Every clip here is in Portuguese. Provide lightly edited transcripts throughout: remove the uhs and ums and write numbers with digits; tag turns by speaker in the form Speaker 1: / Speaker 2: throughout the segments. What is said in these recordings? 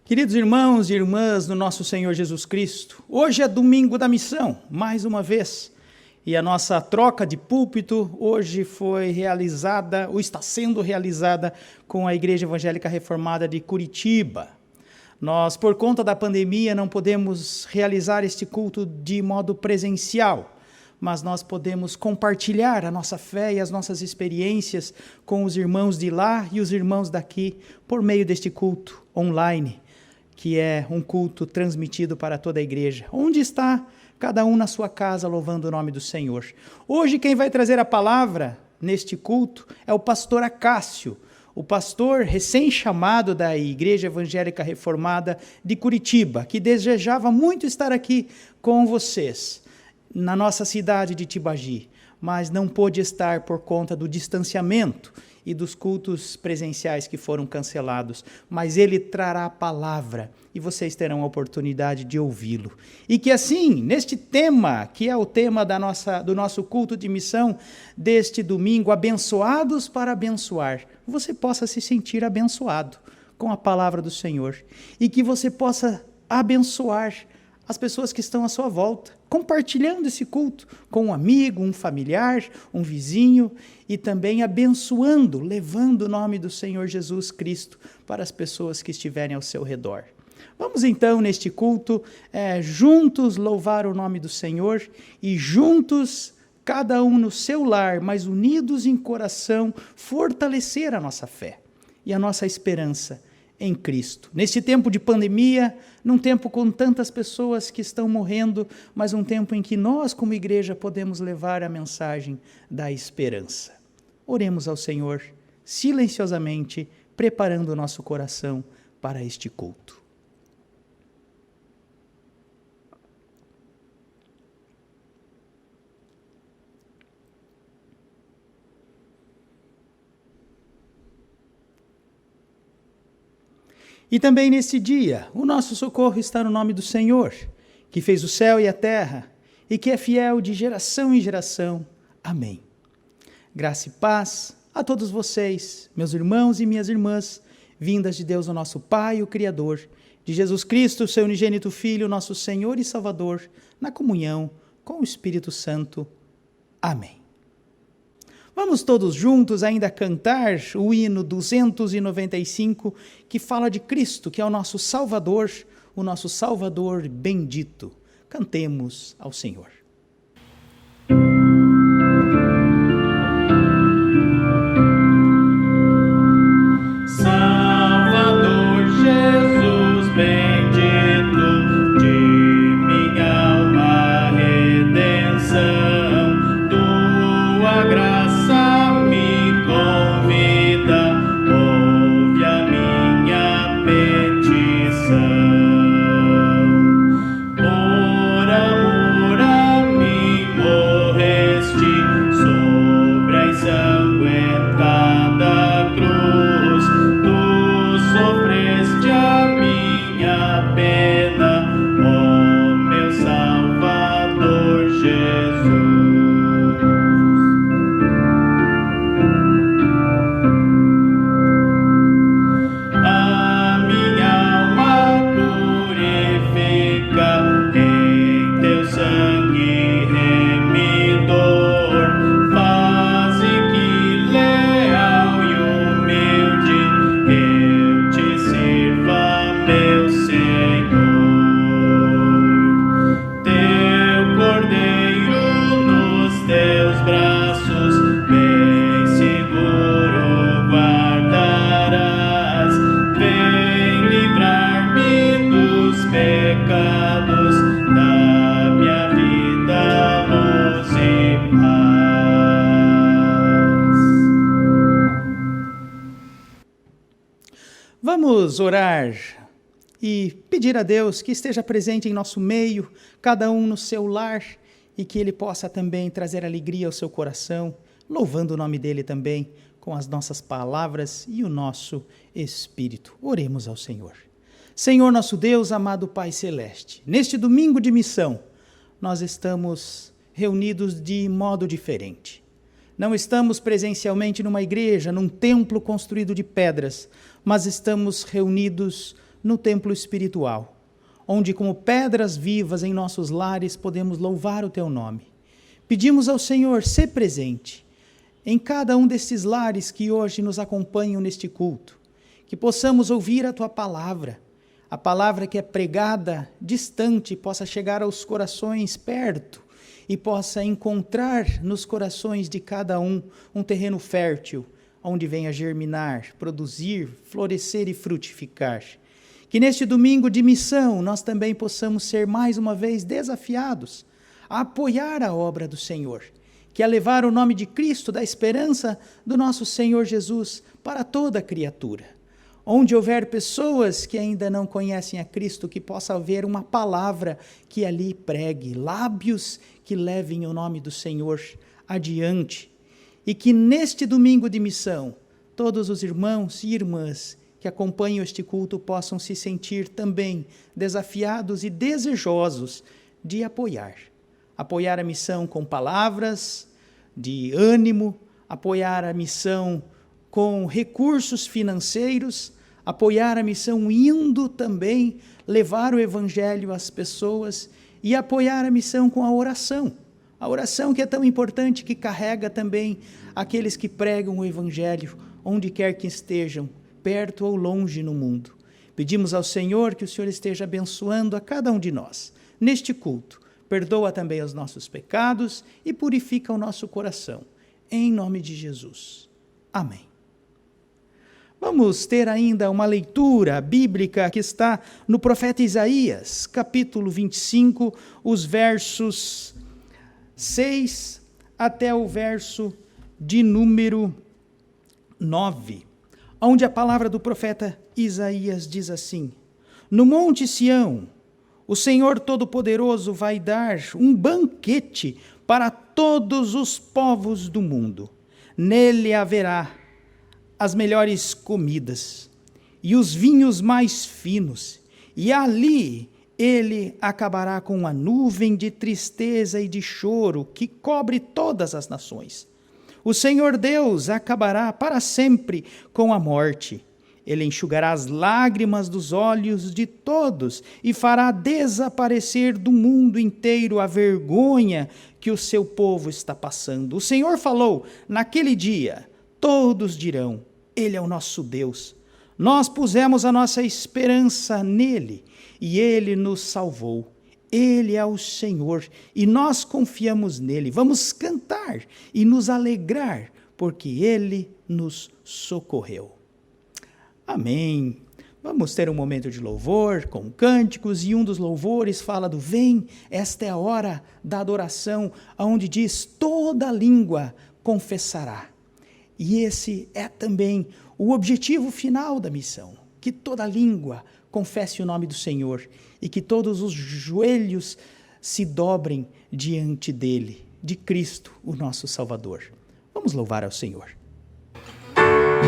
Speaker 1: Queridos irmãos e irmãs do nosso Senhor Jesus Cristo, hoje é domingo da missão, mais uma vez, e a nossa troca de púlpito hoje foi realizada, ou está sendo realizada, com a Igreja Evangélica Reformada de Curitiba. Nós, por conta da pandemia, não podemos realizar este culto de modo presencial, mas nós podemos compartilhar a nossa fé e as nossas experiências com os irmãos de lá e os irmãos daqui, por meio deste culto online, que é um culto transmitido para toda a igreja, onde está cada um na sua casa louvando o nome do Senhor. Hoje quem vai trazer a palavra neste culto é o pastor Acácio, o pastor recém-chamado da Igreja Evangélica Reformada de Curitiba, que desejava muito estar aqui com vocês, na nossa cidade de Tibagi, mas não pôde estar por conta do distanciamento e dos cultos presenciais que foram cancelados, mas ele trará a palavra e vocês terão a oportunidade de ouvi-lo. E que assim, neste tema, que é o tema do nosso culto de missão deste domingo, abençoados para abençoar, você possa se sentir abençoado com a palavra do Senhor e que você possa abençoar as pessoas que estão à sua volta, compartilhando esse culto com um amigo, um familiar, um vizinho e também abençoando, levando o nome do Senhor Jesus Cristo para as pessoas que estiverem ao seu redor. Vamos então, neste culto, juntos louvar o nome do Senhor e juntos, cada um no seu lar, mas unidos em coração, fortalecer a nossa fé e a nossa esperança em Cristo. Neste tempo de pandemia, num tempo com tantas pessoas que estão morrendo, mas um tempo em que nós, como igreja, podemos levar a mensagem da esperança. Oremos ao Senhor, silenciosamente, preparando o nosso coração para este culto. E também nesse dia, o nosso socorro está no nome do Senhor, que fez o céu e a terra, e que é fiel de geração em geração. Amém. Graça e paz a todos vocês, meus irmãos e minhas irmãs, vindas de Deus, o nosso Pai, o Criador, de Jesus Cristo, seu unigênito Filho, nosso Senhor e Salvador, na comunhão com o Espírito Santo. Amém. Vamos todos juntos ainda cantar o hino 295, que fala de Cristo, que é o nosso Salvador bendito. Cantemos ao Senhor.
Speaker 2: Salvador Jesus bendito, de minha alma redenção, tua graça
Speaker 1: Vamos orar e pedir a Deus que esteja presente em nosso meio, cada um no seu lar, e que Ele possa também trazer alegria ao seu coração, louvando o nome dEle também com as nossas palavras e o nosso espírito. Oremos ao Senhor. Senhor nosso Deus, amado Pai Celeste, neste domingo de missão, nós estamos reunidos de modo diferente. Não estamos presencialmente numa igreja, num templo construído de pedras, mas estamos reunidos no templo espiritual, onde como pedras vivas em nossos lares podemos louvar o teu nome. Pedimos ao Senhor, ser presente em cada um destes lares que hoje nos acompanham neste culto, que possamos ouvir a tua palavra, a palavra que é pregada distante possa chegar aos corações perto e possa encontrar nos corações de cada um terreno fértil, onde venha germinar, produzir, florescer e frutificar. Que neste domingo de missão nós também possamos ser mais uma vez desafiados a apoiar a obra do Senhor, que é levar o nome de Cristo, da esperança do nosso Senhor Jesus para toda a criatura. Onde houver pessoas que ainda não conhecem a Cristo, que possa haver uma palavra que ali pregue, lábios que levem o nome do Senhor adiante. E que neste domingo de missão, todos os irmãos e irmãs que acompanham este culto possam se sentir também desafiados e desejosos de apoiar a missão com palavras de ânimo, apoiar a missão com recursos financeiros, apoiar a missão indo também levar o evangelho às pessoas e apoiar a missão com a oração que é tão importante, que carrega também aqueles que pregam o evangelho, onde quer que estejam, perto ou longe no mundo. Pedimos ao Senhor que o Senhor esteja abençoando a cada um de nós neste culto. Perdoa também os nossos pecados e purifica o nosso coração. Em nome de Jesus. Amém. Vamos ter ainda uma leitura bíblica que está no profeta Isaías, capítulo 25, os versos 6 até o verso de número 9, onde a palavra do profeta Isaías diz assim: No monte Sião, o Senhor Todo-Poderoso vai dar um banquete para todos os povos do mundo. Nele haverá as melhores comidas e os vinhos mais finos, e ali ele acabará com uma nuvem de tristeza e de choro que cobre todas as nações. O Senhor Deus acabará para sempre com a morte. Ele enxugará as lágrimas dos olhos de todos e fará desaparecer do mundo inteiro a vergonha que o seu povo está passando. O Senhor falou, naquele dia, todos dirão: Ele é o nosso Deus. Nós pusemos a nossa esperança nele e ele nos salvou. Ele é o Senhor e nós confiamos nele. Vamos cantar e nos alegrar, porque ele nos socorreu. Amém. Vamos ter um momento de louvor com cânticos, e um dos louvores fala do vem, esta é a hora da adoração, onde diz toda língua confessará. E esse é também o objetivo final da missão, que toda língua confesse o nome do Senhor e que todos os joelhos se dobrem diante dele, de Cristo, o nosso Salvador. Vamos louvar ao Senhor.
Speaker 3: Vem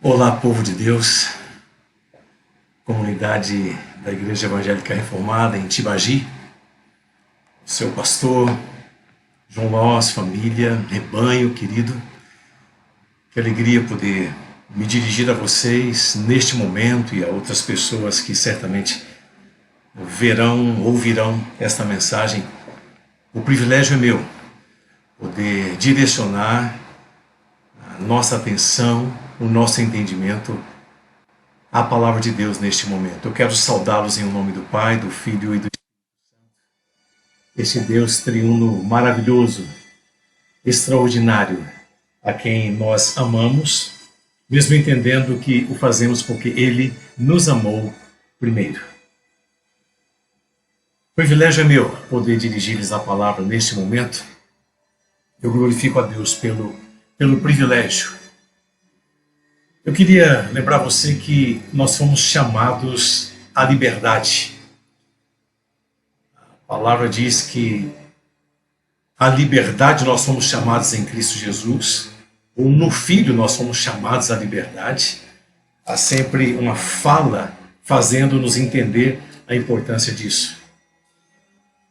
Speaker 3: Olá, povo de Deus, comunidade da Igreja Evangélica Reformada em Tibagi, seu pastor, João Laós, família, rebanho querido, que alegria poder me dirigir a vocês neste momento e a outras pessoas que certamente verão, ouvirão esta mensagem. O privilégio é meu, poder direcionar a nossa atenção, o nosso entendimento à palavra de Deus neste momento. Eu quero saudá-los em nome do Pai, do Filho e do Espírito Santo. Este Deus triuno maravilhoso, extraordinário, a quem nós amamos, mesmo entendendo que o fazemos porque Ele nos amou primeiro. O privilégio é meu poder dirigir-lhes a palavra neste momento. Eu glorifico a Deus pelo privilégio. Eu queria lembrar você que nós fomos chamados à liberdade. A palavra diz que a liberdade nós fomos chamados em Cristo Jesus, ou no Filho nós fomos chamados à liberdade. Há sempre uma fala fazendo-nos entender a importância disso.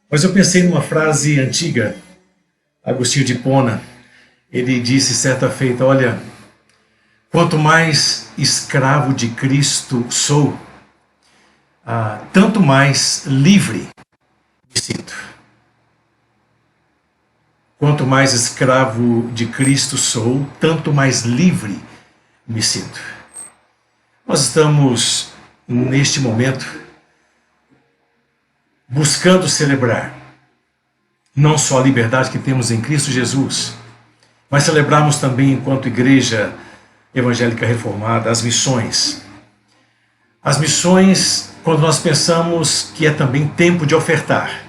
Speaker 3: Mas eu pensei numa frase antiga, Agostinho de Hipona. Ele disse certa feita, olha, quanto mais escravo de Cristo sou, tanto mais livre me sinto. Quanto mais escravo de Cristo sou, tanto mais livre me sinto. Nós estamos, neste momento, buscando celebrar não só a liberdade que temos em Cristo Jesus, mas celebrarmos também, enquanto Igreja Evangélica Reformada, as missões. As missões, quando nós pensamos que é também tempo de ofertar,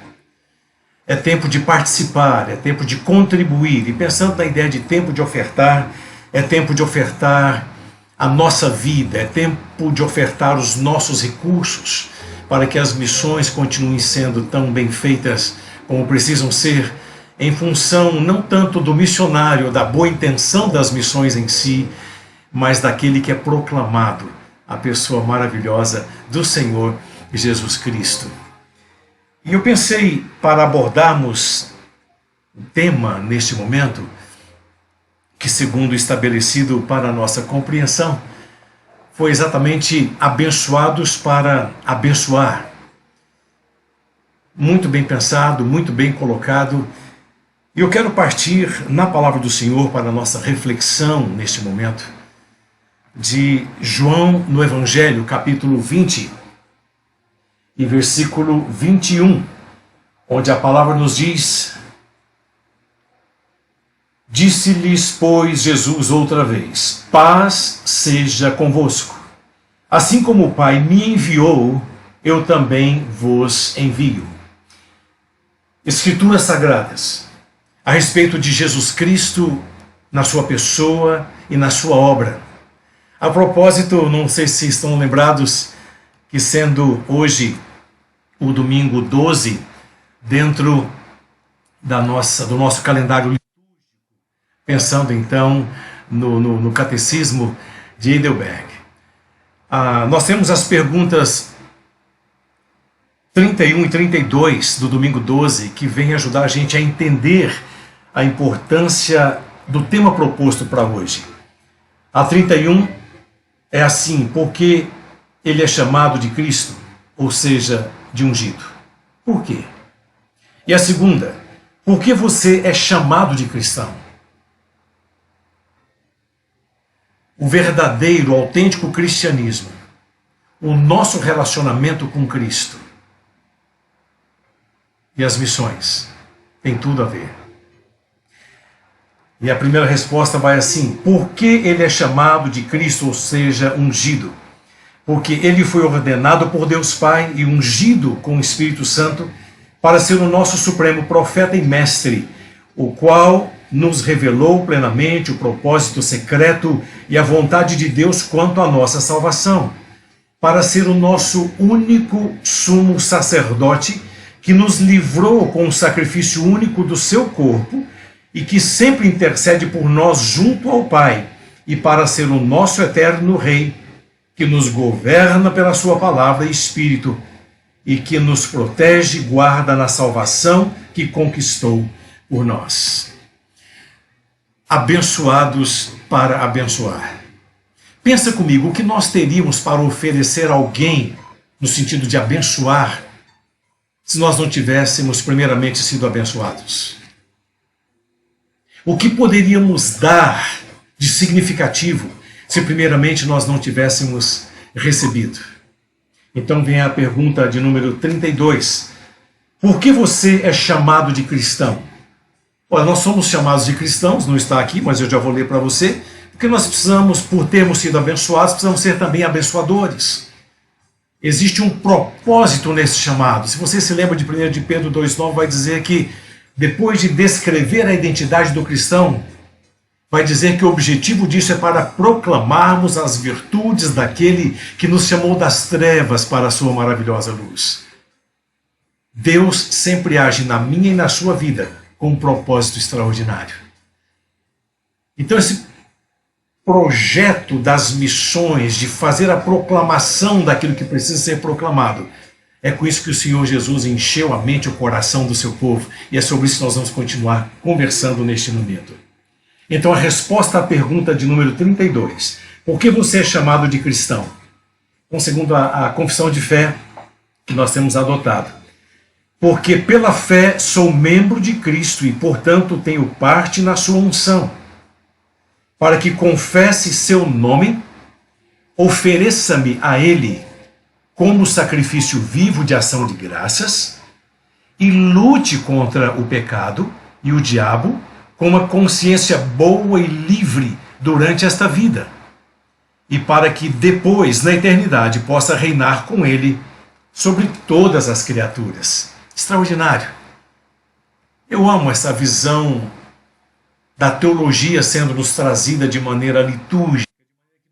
Speaker 3: é tempo de participar, é tempo de contribuir. E pensando na ideia de tempo de ofertar, é tempo de ofertar a nossa vida, é tempo de ofertar os nossos recursos para que as missões continuem sendo tão bem feitas como precisam ser, em função não tanto do missionário, da boa intenção das missões em si, mas daquele que é proclamado, a pessoa maravilhosa do Senhor Jesus Cristo. E eu pensei, para abordarmos o tema neste momento, que segundo estabelecido para a nossa compreensão, foi exatamente abençoados para abençoar. Muito bem pensado, muito bem colocado. E eu quero partir na palavra do Senhor para a nossa reflexão neste momento, de João no Evangelho, capítulo 20, e versículo 21, onde a palavra nos diz: Disse-lhes, pois, Jesus outra vez: paz seja convosco. Assim como o Pai me enviou, eu também vos envio. Escrituras sagradas a respeito de Jesus Cristo na sua pessoa e na sua obra. A propósito, não sei se estão lembrados que, sendo hoje o domingo 12, dentro do nosso calendário litúrgico, pensando então no catecismo de Heidelberg, nós temos as perguntas 31 e 32 do domingo 12, que vêm ajudar a gente a entender a importância do tema proposto para hoje. A 31 é assim: porque ele é chamado de Cristo, ou seja, de ungido. Por quê? E a segunda: por que você é chamado de cristão? O verdadeiro, autêntico cristianismo, o nosso relacionamento com Cristo e as missões, tem tudo a ver. E a primeira resposta vai assim: por que ele é chamado de Cristo, ou seja, ungido? Porque ele foi ordenado por Deus Pai e ungido com o Espírito Santo para ser o nosso supremo profeta e mestre, o qual nos revelou plenamente o propósito secreto e a vontade de Deus quanto à nossa salvação, para ser o nosso único sumo sacerdote, que nos livrou com o sacrifício único do seu corpo e que sempre intercede por nós junto ao Pai, e para ser o nosso eterno Rei, que nos governa pela sua palavra e Espírito, e que nos protege e guarda na salvação que conquistou por nós. Abençoados para abençoar. Pensa comigo, o que nós teríamos para oferecer a alguém, no sentido de abençoar, se nós não tivéssemos primeiramente sido abençoados? O que poderíamos dar de significativo se primeiramente nós não tivéssemos recebido? Então vem a pergunta de número 32. Por que você é chamado de cristão? Olha, nós somos chamados de cristãos, não está aqui, mas eu já vou ler para você, porque nós precisamos, por termos sido abençoados, precisamos ser também abençoadores. Existe um propósito nesse chamado. Se você se lembra de 1 de Pedro 2,9, vai dizer que, depois de descrever a identidade do cristão, vai dizer que o objetivo disso é para proclamarmos as virtudes daquele que nos chamou das trevas para a sua maravilhosa luz. Deus sempre age na minha e na sua vida com um propósito extraordinário. Então esse projeto das missões, de fazer a proclamação daquilo que precisa ser proclamado, é com isso que o Senhor Jesus encheu a mente e o coração do seu povo, e é sobre isso que nós vamos continuar conversando neste momento. Então a resposta à pergunta de número 32, por que você é chamado de cristão? Então, segundo a confissão de fé que nós temos adotado, porque pela fé sou membro de Cristo e, portanto, tenho parte na sua unção, para que confesse seu nome ofereça-me a Ele como sacrifício vivo de ação de graças e lute contra o pecado e o diabo com uma consciência boa e livre durante esta vida, e para que depois, na eternidade, possa reinar com Ele sobre todas as criaturas. Extraordinário. Eu amo essa visão da teologia sendo nos trazida de maneira litúrgica.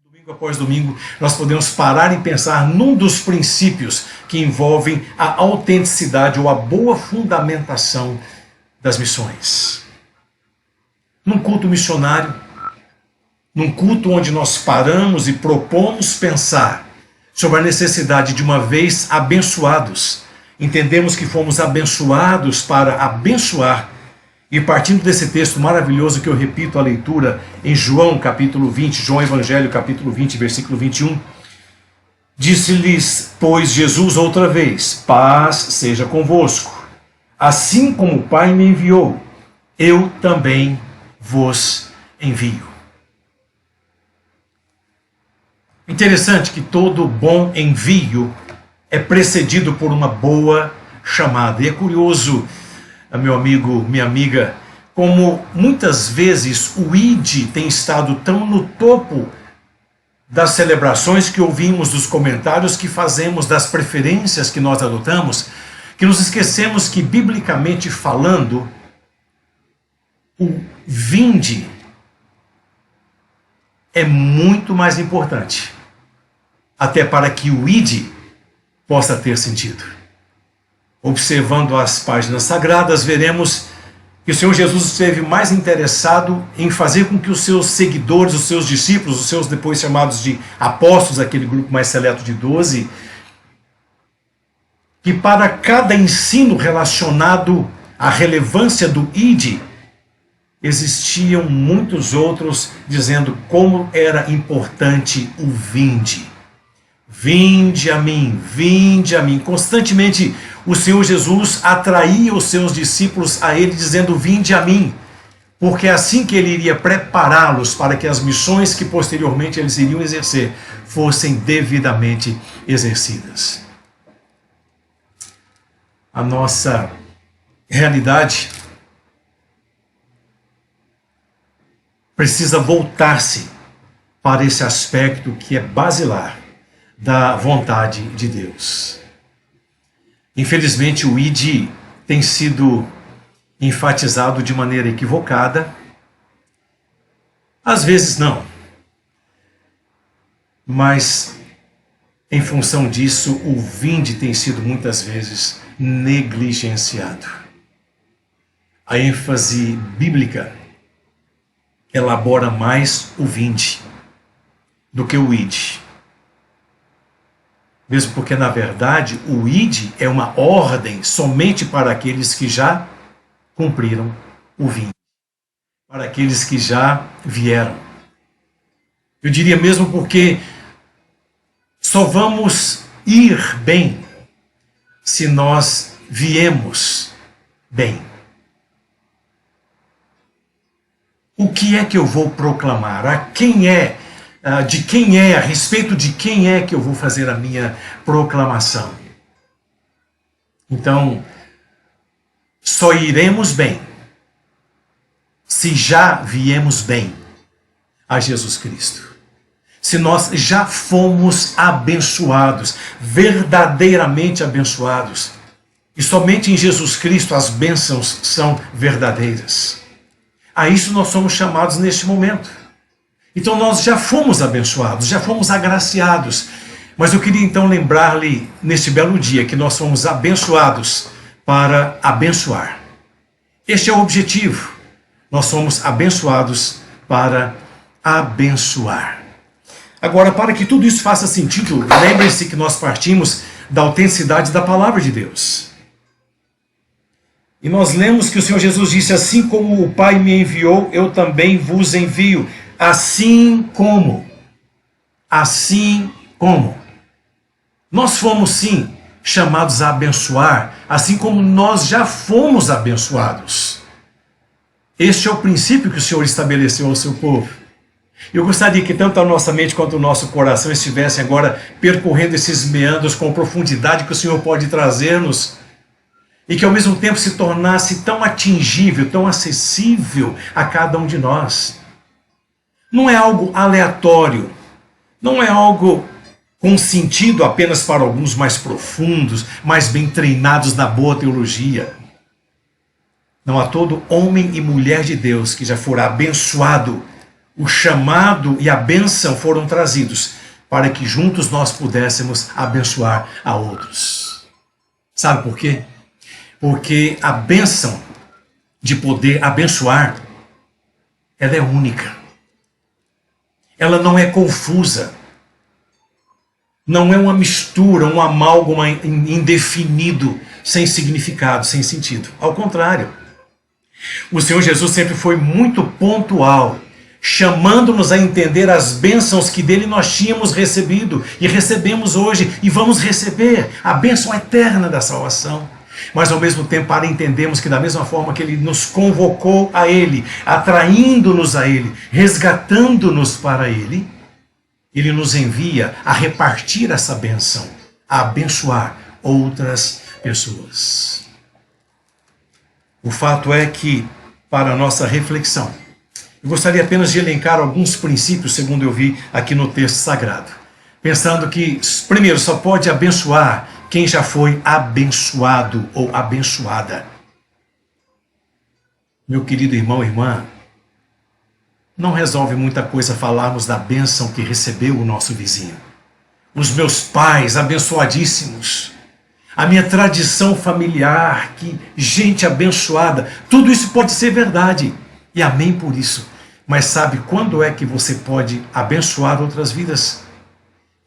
Speaker 3: Domingo após domingo, nós podemos parar e pensar num dos princípios que envolvem a autenticidade ou a boa fundamentação das missões. Num culto missionário, num culto onde nós paramos e propomos pensar sobre a necessidade de, uma vez abençoados, entendemos que fomos abençoados para abençoar. E partindo desse texto maravilhoso que eu repito a leitura em João capítulo 20, João Evangelho capítulo 20, versículo 21, disse-lhes, pois, Jesus outra vez, paz seja convosco. Assim como o Pai me enviou, eu também vos envio. Interessante que todo bom envio é precedido por uma boa chamada. E é curioso, meu amigo, minha amiga, como muitas vezes o ID tem estado tão no topo das celebrações que ouvimos, dos comentários que fazemos, das preferências que nós adotamos, que nos esquecemos que, biblicamente falando, o vinde é muito mais importante, até para que o ID possa ter sentido. Observando as páginas sagradas, veremos que o Senhor Jesus esteve mais interessado em fazer com que os seus seguidores, os seus discípulos, os seus depois chamados de apóstolos, aquele grupo mais seleto de 12, que para cada ensino relacionado à relevância do ID, existiam muitos outros dizendo como era importante o vinde. Vinde a mim, vinde a mim. Constantemente o Senhor Jesus atraía os seus discípulos a Ele dizendo, vinde a mim, porque é assim que Ele iria prepará-los para que as missões que posteriormente eles iriam exercer fossem devidamente exercidas. A nossa realidade precisa voltar-se para esse aspecto que é basilar da vontade de Deus. Infelizmente, o ID tem sido enfatizado de maneira equivocada. Às vezes não. Mas, em função disso, o vinde tem sido muitas vezes negligenciado. A ênfase bíblica elabora mais o vinde do que o ide. Mesmo porque, na verdade, o ide é uma ordem somente para aqueles que já cumpriram o vinde, para aqueles que já vieram. Eu diria mesmo porque só vamos ir bem se nós viemos bem. O que é que eu vou proclamar? A quem é? A respeito de quem é que eu vou fazer a minha proclamação? Então, só iremos bem se já viemos bem a Jesus Cristo. Se nós já fomos abençoados, verdadeiramente abençoados. E somente em Jesus Cristo as bênçãos são verdadeiras. A isso nós somos chamados neste momento. Então nós já fomos abençoados, já fomos agraciados. Mas eu queria então lembrar-lhe neste belo dia que nós fomos abençoados para abençoar. Este é o objetivo. Nós somos abençoados para abençoar. Agora, para que tudo isso faça sentido, lembre-se que nós partimos da autenticidade da palavra de Deus. E nós lemos que o Senhor Jesus disse, assim como o Pai me enviou, eu também vos envio. Assim como. Nós fomos, sim, chamados a abençoar, assim como nós já fomos abençoados. Este é o princípio que o Senhor estabeleceu ao seu povo. Eu gostaria que tanto a nossa mente quanto o nosso coração estivessem agora percorrendo esses meandros com a profundidade que o Senhor pode trazer-nos e que ao mesmo tempo se tornasse tão atingível, tão acessível a cada um de nós. Não é algo aleatório, não é algo com sentido apenas para alguns mais profundos, mais bem treinados na boa teologia. Não, a todo homem e mulher de Deus que já for abençoado, o chamado e a bênção foram trazidos para que juntos nós pudéssemos abençoar a outros. Sabe por quê? Porque a bênção de poder abençoar, ela é única. Ela não é confusa. Não é uma mistura, um amálgama indefinido, sem significado, sem sentido. Ao contrário, o Senhor Jesus sempre foi muito pontual, chamando-nos a entender as bênçãos que dele nós tínhamos recebido e recebemos hoje e vamos receber, a bênção eterna da salvação. Mas ao mesmo tempo para entendermos que da mesma forma que ele nos convocou a ele, atraindo-nos a ele, resgatando-nos para ele, ele nos envia a repartir essa bênção, a abençoar outras pessoas. O fato é que, para a nossa reflexão, eu gostaria apenas de elencar alguns princípios, segundo eu vi aqui no texto sagrado. Pensando que, primeiro, só pode abençoar quem já foi abençoado ou abençoada. Meu querido irmão e irmã, não resolve muita coisa falarmos da bênção que recebeu o nosso vizinho. Os meus pais abençoadíssimos, a minha tradição familiar, que gente abençoada, tudo isso pode ser verdade, e amém por isso. Mas sabe quando é que você pode abençoar outras vidas?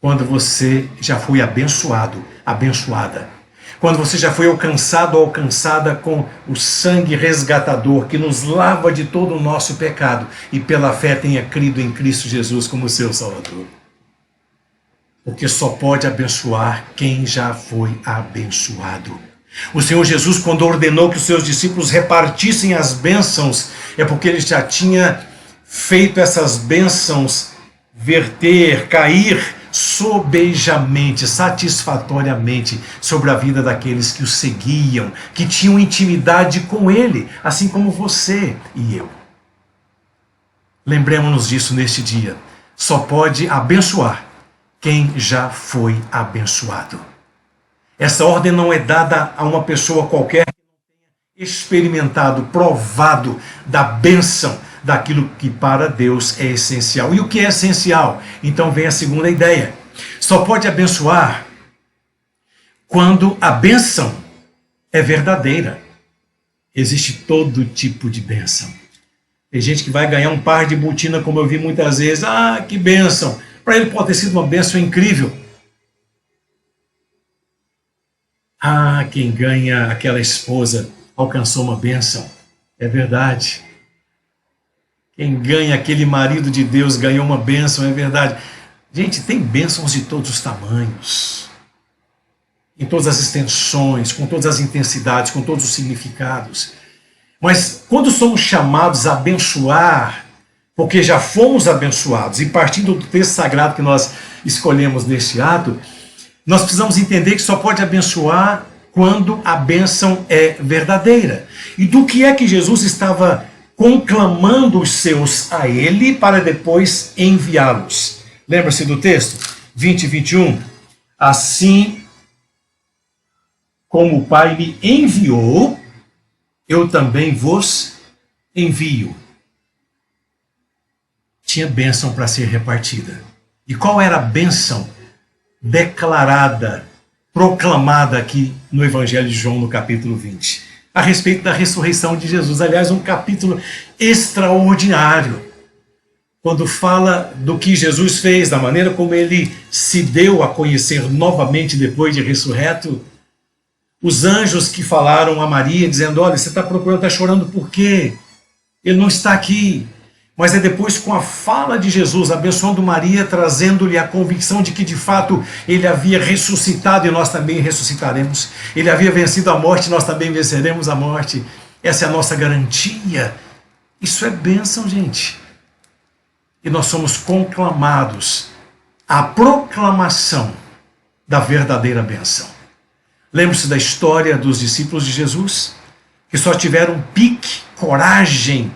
Speaker 3: Quando você já foi abençoado, abençoada. Quando você já foi alcançado ou alcançada com o sangue resgatador que nos lava de todo o nosso pecado e pela fé tenha crido em Cristo Jesus como seu Salvador. Porque só pode abençoar quem já foi abençoado. O Senhor Jesus, quando ordenou que os seus discípulos repartissem as bênçãos, é porque ele já tinha feito essas bênçãos verter, cair sobejamente, satisfatoriamente sobre a vida daqueles que o seguiam, que tinham intimidade com ele, assim como você e eu. Lembremos-nos disso neste dia. Só pode abençoar quem já foi abençoado. Essa ordem não é dada a uma pessoa qualquer que não tenha experimentado, provado da bênção daquilo que para Deus é essencial. E o que é essencial? Então vem a segunda ideia. Só pode abençoar quando a bênção é verdadeira. Existe todo tipo de bênção. Tem gente que vai ganhar um par de botina, como eu vi muitas vezes. Ah, que bênção! Para ele pode ter sido uma bênção incrível. Ah, quem ganha aquela esposa alcançou uma bênção. É verdade. Quem ganha aquele marido de Deus ganhou uma bênção, é verdade. Gente, tem bênçãos de todos os tamanhos, em todas as extensões, com todas as intensidades, com todos os significados. Mas quando somos chamados a abençoar, porque já fomos abençoados, e partindo do texto sagrado que nós escolhemos neste ato, nós precisamos entender que só pode abençoar quando a bênção é verdadeira. E do que é que Jesus estava conclamando os seus a ele para depois enviá-los? Lembra-se do texto? 20 e 21. Assim como o Pai me enviou, eu também vos envio. Tinha bênção para ser repartida. E qual era a bênção declarada, proclamada aqui no Evangelho de João, no capítulo 20? A respeito da ressurreição de Jesus. Aliás, um capítulo extraordinário. Quando fala do que Jesus fez, da maneira como ele se deu a conhecer novamente depois de ressurreto. Os anjos que falaram a Maria, dizendo, olha, você está procurando, está chorando por quê? Ele não está aqui. Mas é depois com a fala de Jesus, abençoando Maria, trazendo-lhe a convicção de que de fato ele havia ressuscitado e nós também ressuscitaremos. Ele havia vencido a morte, nós também venceremos a morte. Essa é a nossa garantia. Isso é bênção, gente. e nós somos conclamados à proclamação da verdadeira bênção. Lembre-se da história dos discípulos de Jesus, que só tiveram pique, coragem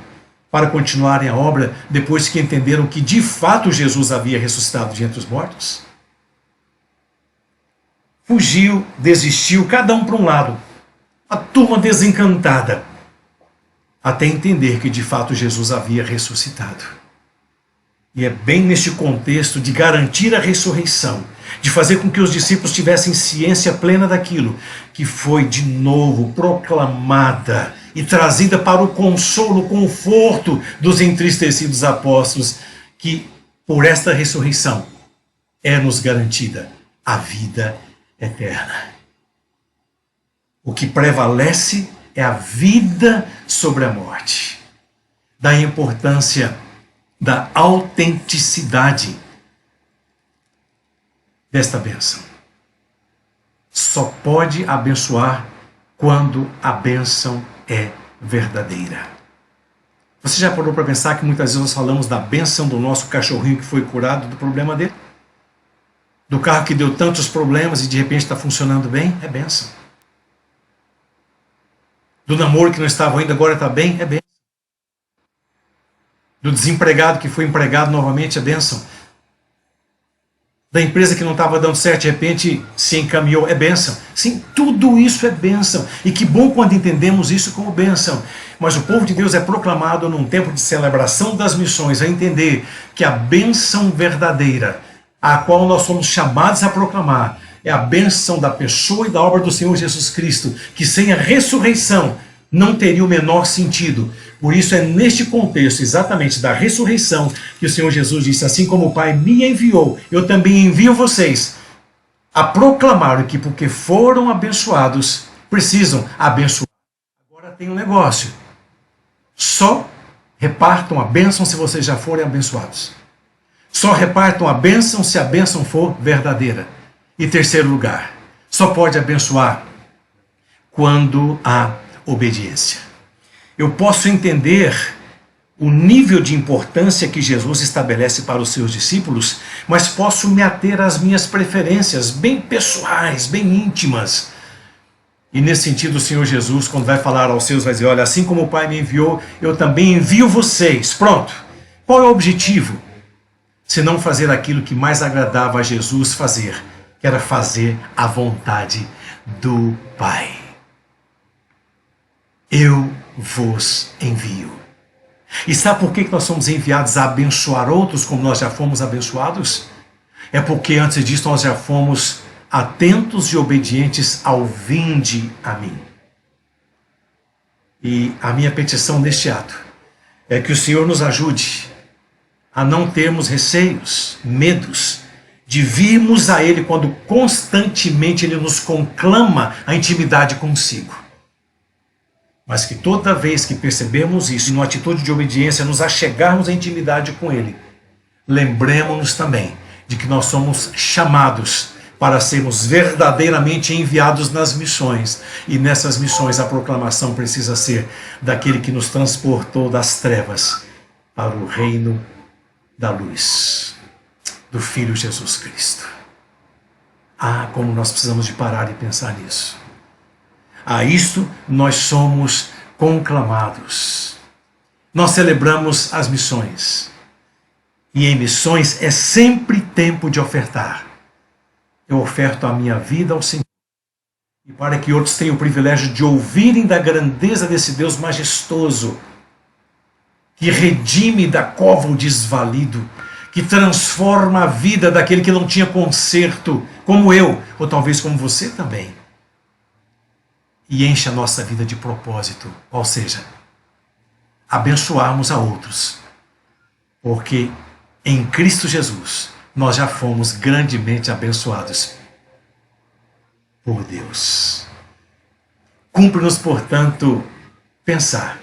Speaker 3: para continuarem a obra depois que entenderam que de fato Jesus havia ressuscitado de entre os mortos? Fugiu, desistiu, cada um para um lado. A turma desencantada, até entender que de fato Jesus havia ressuscitado. E é bem neste contexto de garantir a ressurreição, de fazer com que os discípulos tivessem ciência plena daquilo, que foi de novo proclamada e trazida para o consolo, o conforto dos entristecidos apóstolos, que por esta ressurreição é-nos garantida a vida eterna. O que prevalece é a vida sobre a morte. Daí a importância da autenticidade desta bênção. Só pode abençoar quando a bênção é verdadeira. Você já parou para pensar que muitas vezes nós falamos da bênção do nosso cachorrinho que foi curado do problema dele? Do carro que deu tantos problemas e de repente está funcionando bem? É bênção. Do namoro que não estava ainda, agora está bem? É bênção. Do desempregado que foi empregado novamente? É bênção. Da empresa que não estava dando certo, de repente se encaminhou? É bênção. Sim, tudo isso é bênção. E que bom quando entendemos isso como bênção. Mas o povo de Deus é proclamado num tempo de celebração das missões a entender que a bênção verdadeira, a qual nós somos chamados a proclamar, é a bênção da pessoa e da obra do Senhor Jesus Cristo, que sem a ressurreição não teria o menor sentido. Por isso é neste contexto exatamente da ressurreição que o Senhor Jesus disse: assim como o Pai me enviou, eu também envio vocês a proclamar que porque foram abençoados, precisam abençoar. Agora tem um negócio: só repartam a bênção se vocês já forem abençoados. Só repartam a bênção se a bênção for verdadeira. E terceiro lugar, só pode abençoar quando há obediência. Eu posso entender o nível de importância que Jesus estabelece para os seus discípulos, mas posso me ater às minhas preferências, bem pessoais, bem íntimas. E nesse sentido o Senhor Jesus, quando vai falar aos seus, vai dizer: olha, assim como o Pai me enviou, eu também envio vocês. Pronto. Qual é o objetivo? Se não fazer aquilo que mais agradava a Jesus fazer, que era fazer a vontade do Pai. Eu vos envio. E sabe por que nós somos enviados a abençoar outros como nós já fomos abençoados? É porque antes disso nós já fomos atentos e obedientes ao vinde a mim. E a minha petição neste ato é que o Senhor nos ajude a não termos receios, medos, de virmos a Ele quando constantemente Ele nos conclama a intimidade consigo. Mas que toda vez que percebemos isso, e numa atitude de obediência, nos achegarmos à intimidade com Ele, lembremos-nos também de que nós somos chamados para sermos verdadeiramente enviados nas missões. E nessas missões a proclamação precisa ser daquele que nos transportou das trevas para o reino da luz, do Filho Jesus Cristo. Ah, como nós precisamos de parar e pensar nisso. A isto nós somos conclamados. Nós celebramos as missões. E em missões é sempre tempo de ofertar. Eu oferto a minha vida ao Senhor. E para que outros tenham o privilégio de ouvirem da grandeza desse Deus majestoso, que redime da cova o desvalido, que transforma a vida daquele que não tinha conserto, como eu, ou talvez como você também. E enche a nossa vida de propósito, ou seja, abençoarmos a outros, porque em Cristo Jesus nós já fomos grandemente abençoados por Deus. Cumpre-nos, portanto, pensar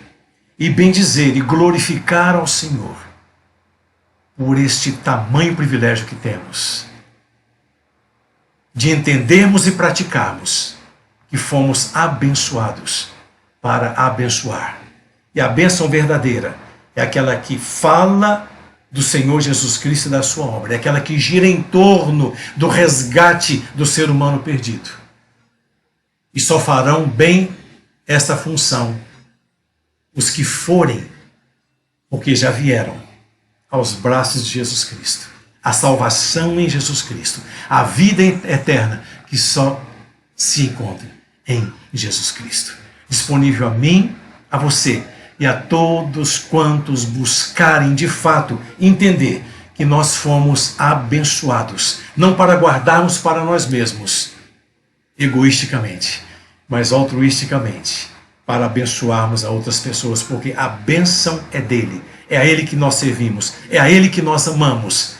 Speaker 3: e bendizer e glorificar ao Senhor por este tamanho privilégio que temos de entendermos e praticarmos que fomos abençoados para abençoar. E a bênção verdadeira é aquela que fala do Senhor Jesus Cristo e da sua obra. É aquela que gira em torno do resgate do ser humano perdido. E só farão bem essa função os que forem, porque já vieram aos braços de Jesus Cristo. A salvação em Jesus Cristo. A vida eterna que só se encontra em Jesus Cristo. Disponível a mim, a você e a todos quantos buscarem de fato entender que nós fomos abençoados, não para guardarmos para nós mesmos, egoisticamente, mas altruisticamente, para abençoarmos a outras pessoas, porque a bênção é dele, é a ele que nós servimos, é a ele que nós amamos,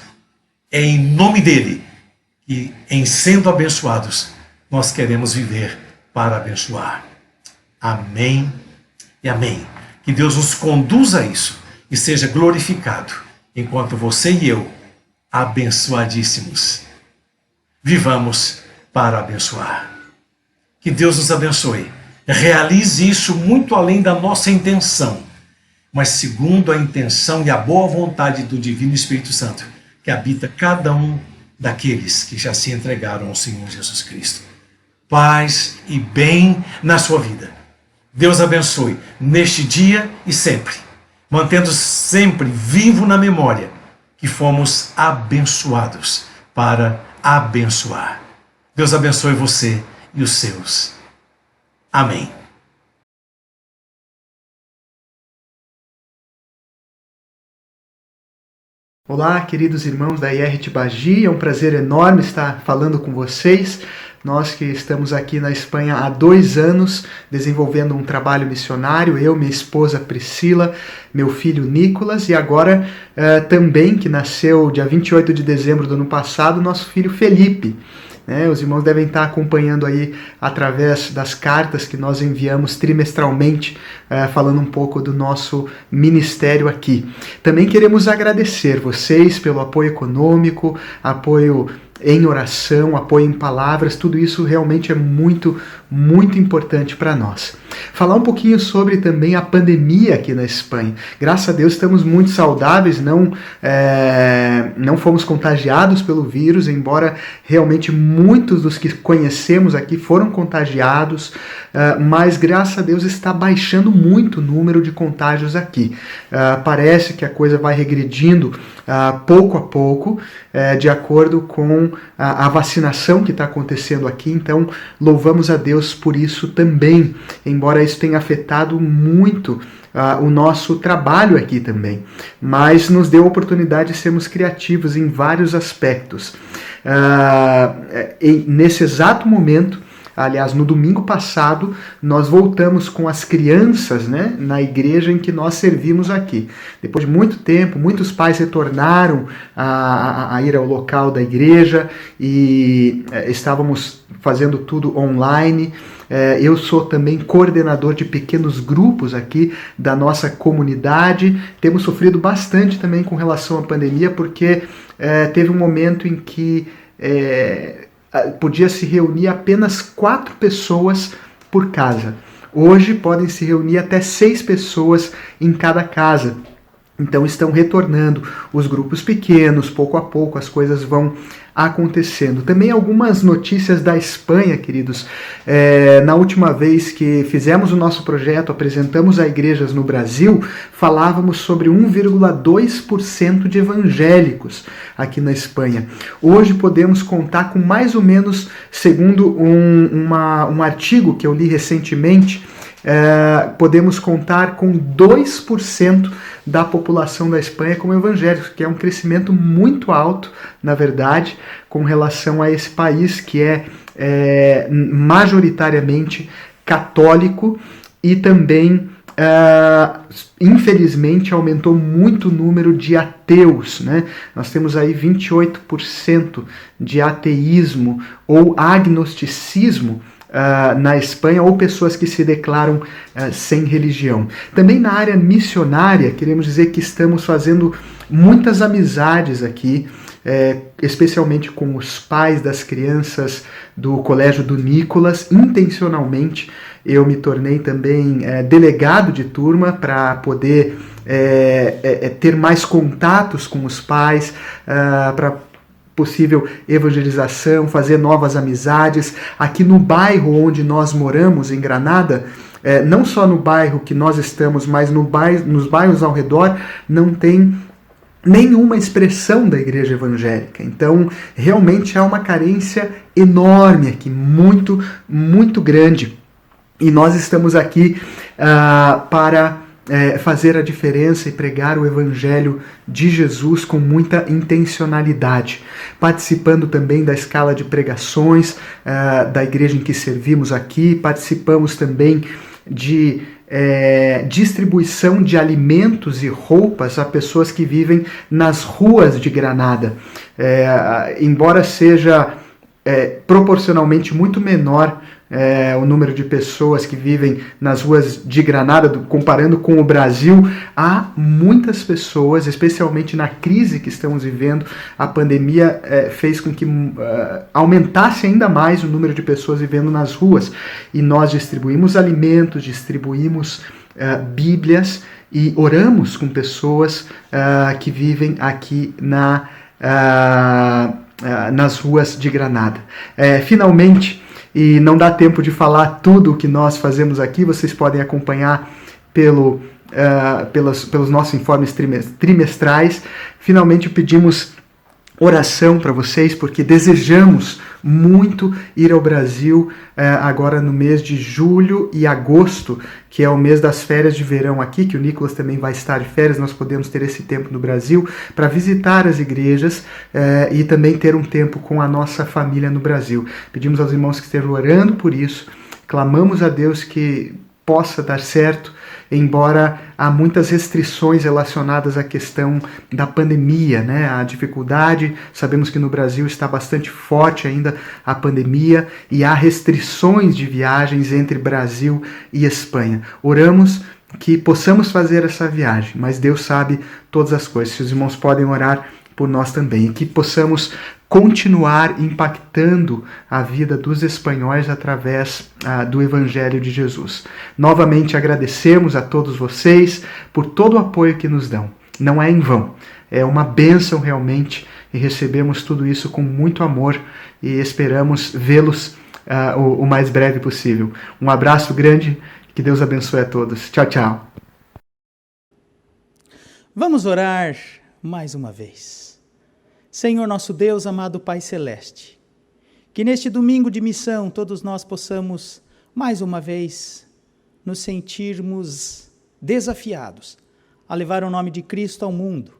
Speaker 3: é em nome dele que, em sendo abençoados, nós queremos viver para abençoar. Amém e amém. Que Deus nos conduza a isso e seja glorificado, enquanto você e eu, abençoadíssimos, vivamos para abençoar. Que Deus nos abençoe. Realize isso muito além da nossa intenção, mas segundo a intenção e a boa vontade do Divino Espírito Santo, que habita cada um daqueles que já se entregaram ao Senhor Jesus Cristo. Paz e bem na sua vida. Deus abençoe neste dia e sempre, mantendo sempre vivo na memória que fomos abençoados para abençoar. Deus abençoe você e os seus. Amém.
Speaker 4: Olá, queridos irmãos da IR Tibagi, é um prazer enorme estar falando com vocês. Nós que estamos aqui na Espanha há 2 anos, desenvolvendo um trabalho missionário, eu, minha esposa Priscila, meu filho Nicolas, e agora também, que nasceu dia 28 de dezembro do ano passado, nosso filho Felipe. Os irmãos devem estar acompanhando aí através das cartas que nós enviamos trimestralmente, falando um pouco do nosso ministério aqui. Também queremos agradecer vocês pelo apoio econômico, apoio em oração, apoio em palavras, tudo isso realmente é muito, muito importante para nós. Falar um pouquinho sobre também a pandemia aqui na Espanha. Graças a Deus estamos muito saudáveis, não fomos contagiados pelo vírus, embora realmente muitos dos que conhecemos aqui foram contagiados, mas graças a Deus está baixando muito o número de contágios aqui. Parece que a coisa vai regredindo pouco a pouco, de acordo com a vacinação que está acontecendo aqui, então louvamos a Deus por isso também, embora isso tenha afetado muito o nosso trabalho aqui também, mas nos deu a oportunidade de sermos criativos em vários aspectos. Nesse exato momento, aliás, no domingo passado, nós voltamos com as crianças, na igreja em que nós servimos aqui. Depois de muito tempo, muitos pais retornaram a ir ao local da igreja e estávamos fazendo tudo online. Eu sou também coordenador de pequenos grupos aqui da nossa comunidade. Temos sofrido bastante também com relação à pandemia, porque teve um momento em que podia se reunir apenas 4 pessoas por casa. Hoje podem se reunir até 6 pessoas em cada casa. Então estão retornando os grupos pequenos, pouco a pouco as coisas vão acontecendo. Também algumas notícias da Espanha, queridos. Na última vez que fizemos o nosso projeto, apresentamos a igrejas no Brasil, falávamos sobre 1,2% de evangélicos aqui na Espanha. Hoje podemos contar com mais ou menos, segundo um artigo que eu li recentemente, podemos contar com 2% da população da Espanha como evangélicos, que é um crescimento muito alto, na verdade, com relação a esse país que é majoritariamente católico e também, infelizmente, aumentou muito o número de ateus. Nós temos aí 28% de ateísmo ou agnosticismo na Espanha, ou pessoas que se declaram sem religião. Também na área missionária, queremos dizer que estamos fazendo muitas amizades aqui especialmente com os pais das crianças do Colégio do Nicolas. Intencionalmente, eu me tornei também delegado de turma para poder ter mais contatos com os pais, para possível evangelização, fazer novas amizades. Aqui no bairro onde nós moramos, em Granada, não só no bairro que nós estamos, mas nos bairros ao redor, não tem nenhuma expressão da igreja evangélica. Então, realmente há uma carência enorme aqui, muito, muito grande. E nós estamos aqui para fazer a diferença e pregar o Evangelho de Jesus com muita intencionalidade, participando também da escala de pregações da igreja em que servimos aqui, participamos também de distribuição de alimentos e roupas a pessoas que vivem nas ruas de Granada. Embora seja proporcionalmente muito menor o número de pessoas que vivem nas ruas de Granada, comparando com o Brasil, há muitas pessoas, especialmente na crise que estamos vivendo. A pandemia fez com que aumentasse ainda mais o número de pessoas vivendo nas ruas. E nós distribuímos alimentos, distribuímos Bíblias e oramos com pessoas que vivem aqui nas ruas de Granada. Finalmente, e não dá tempo de falar tudo o que nós fazemos aqui, vocês podem acompanhar pelos nossos informes trimestrais. Finalmente pedimos oração para vocês, porque desejamos muito ir ao Brasil agora no mês de julho e agosto, que é o mês das férias de verão aqui, que o Nicolas também vai estar de férias. Nós podemos ter esse tempo no Brasil para visitar as igrejas e também ter um tempo com a nossa família no Brasil. Pedimos aos irmãos que estejam orando por isso, clamamos a Deus que possa dar certo, embora há muitas restrições relacionadas à questão da pandemia, né? A dificuldade, sabemos que no Brasil está bastante forte ainda a pandemia e há restrições de viagens entre Brasil e Espanha. Oramos que possamos fazer essa viagem, mas Deus sabe todas as coisas. Se os irmãos podem orar por nós também, e que possamos continuar impactando a vida dos espanhóis através do Evangelho de Jesus. Novamente agradecemos a todos vocês por todo o apoio que nos dão. Não é em vão, é uma bênção realmente, e recebemos tudo isso com muito amor e esperamos vê-los o mais breve possível. Um abraço grande, que Deus abençoe a todos. Tchau, tchau.
Speaker 1: Vamos orar mais uma vez. Senhor nosso Deus, amado Pai Celeste, que neste domingo de missão todos nós possamos, mais uma vez, nos sentirmos desafiados a levar o nome de Cristo ao mundo.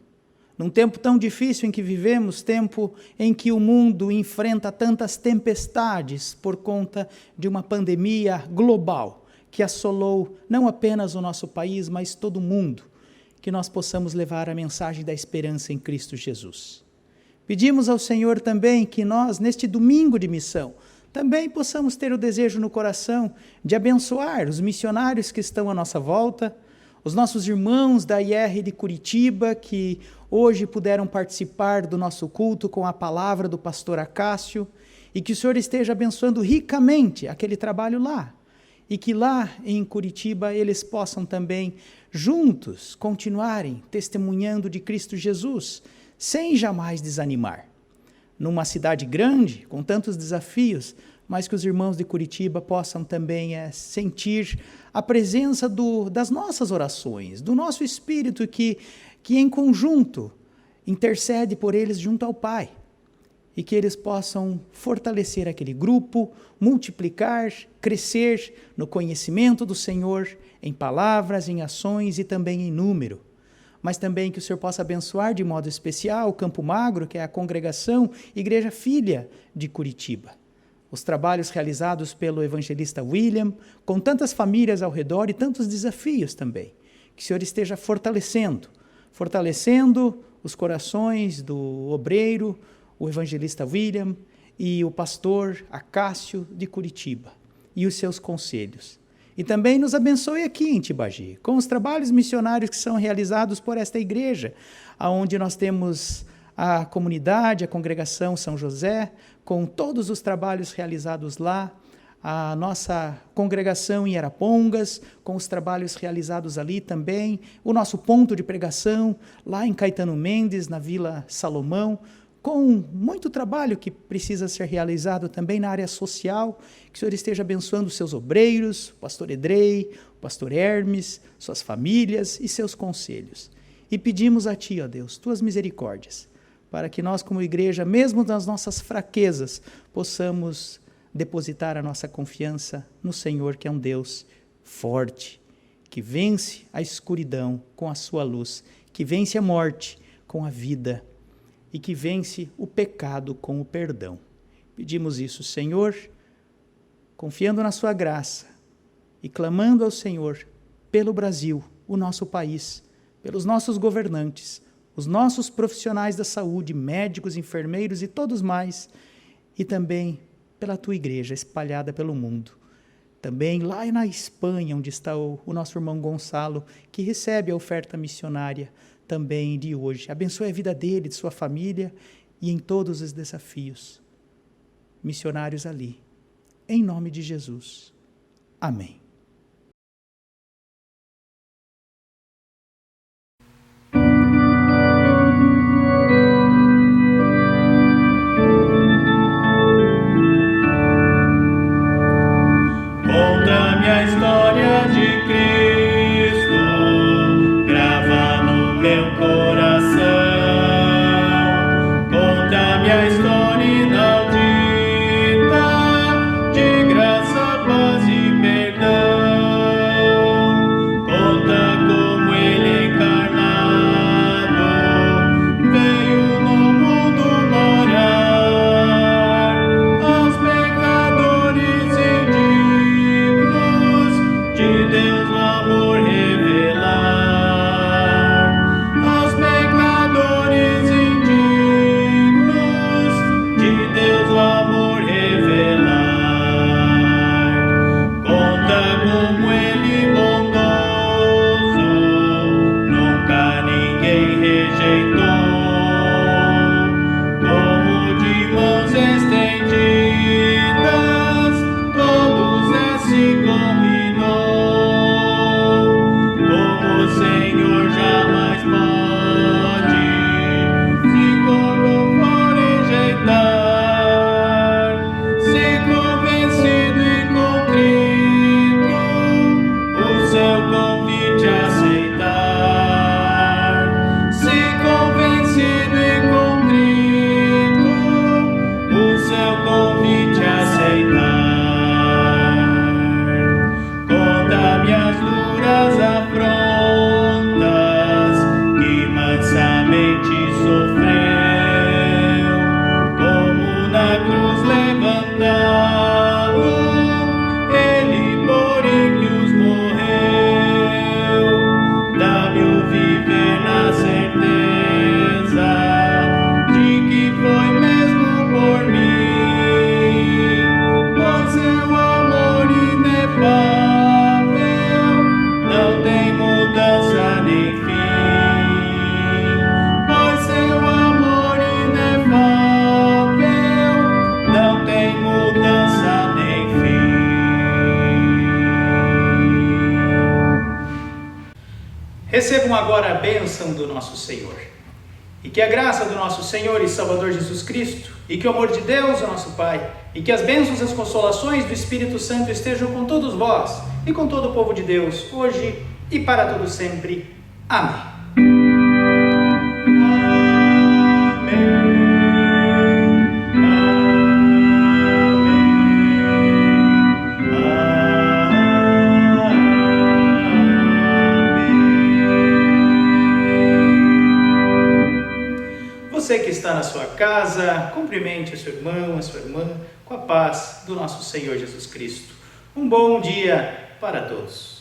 Speaker 1: Num tempo tão difícil em que vivemos, tempo em que o mundo enfrenta tantas tempestades por conta de uma pandemia global que assolou não apenas o nosso país, mas todo o mundo, que nós possamos levar a mensagem da esperança em Cristo Jesus. Pedimos ao Senhor também que nós, neste domingo de missão, também possamos ter o desejo no coração de abençoar os missionários que estão à nossa volta, os nossos irmãos da IR de Curitiba, que hoje puderam participar do nosso culto com a palavra do pastor Acácio, e que o Senhor esteja abençoando ricamente aquele trabalho lá, e que lá em Curitiba eles possam também, juntos, continuarem testemunhando de Cristo Jesus, sem jamais desanimar. Numa cidade grande, com tantos desafios, mas que os irmãos de Curitiba possam também sentir a presença das nossas orações, do nosso Espírito que em conjunto intercede por eles junto ao Pai, e que eles possam fortalecer aquele grupo, multiplicar, crescer no conhecimento do Senhor, em palavras, em ações e também em número. Mas também que o Senhor possa abençoar de modo especial o Campo Magro, que é a congregação Igreja Filha de Curitiba. Os trabalhos realizados pelo evangelista William, com tantas famílias ao redor e tantos desafios também. Que o Senhor esteja fortalecendo os corações do obreiro, o evangelista William e o pastor Acácio de Curitiba, e os seus conselhos. E também nos abençoe aqui em Tibagi, com os trabalhos missionários que são realizados por esta igreja, onde nós temos a comunidade, a congregação São José, com todos os trabalhos realizados lá, a nossa congregação em Arapongas, com os trabalhos realizados ali também, o nosso ponto de pregação lá em Caetano Mendes, na Vila Salomão, com muito trabalho que precisa ser realizado também na área social, que o Senhor esteja abençoando os seus obreiros, o pastor Edrei, o pastor Hermes, suas famílias e seus conselhos. E pedimos a Ti, ó Deus, Tuas misericórdias, para que nós como igreja, mesmo nas nossas fraquezas, possamos depositar a nossa confiança no Senhor, que é um Deus forte, que vence a escuridão com a sua luz, que vence a morte com a vida e que vence o pecado com o perdão. Pedimos isso, Senhor, confiando na sua graça e clamando ao Senhor pelo Brasil, o nosso país, pelos nossos governantes, os nossos profissionais da saúde, médicos, enfermeiros e todos mais, e também pela Tua igreja espalhada pelo mundo. Também lá na Espanha, onde está o nosso irmão Gonçalo, que recebe a oferta missionária também de hoje. Abençoe a vida dele, de sua família e em todos os desafios missionários ali. Em nome de Jesus. Amém.
Speaker 2: Conta-me a história de Cristo, grava no meu coração. Conta-me a história inaudita, de graça, paz e perdão. Conta como Ele encarnado veio no mundo morar, aos pecadores indignos de Deus o amor revelar, aos pecadores indignos de Deus o amor revelar. Conta como Ele bondoso nunca ninguém rejeitou, como de mãos estendidas todos assim combinou, como o Senhor jamais pode se como for rejeitar, se convencido e contrito o seu convite aceitar, se convencido e contrito o seu convite aceitar. Conta-me as duras afrontas que mansamente sofreu, como na cruz levantado, Ele por ímpios morreu. Dá-me o viver na certeza de que foi mesmo por mim, pois seu amor inefável não tem mudança nem fim, pois seu amor inefável não tem mudança nem fim.
Speaker 1: Recebam agora a bênção do nosso Senhor. E que a graça do nosso Senhor e Salvador Jesus Cristo, e que o amor de Deus, o nosso Pai, e que as bênçãos e as consolações do Espírito Santo estejam com todos vós e com todo o povo de Deus, hoje e para todo sempre. Amém. Você que está na sua casa, cumprimente o seu irmão, a sua irmã, com a paz do nosso Senhor Jesus Cristo. Um bom dia para todos.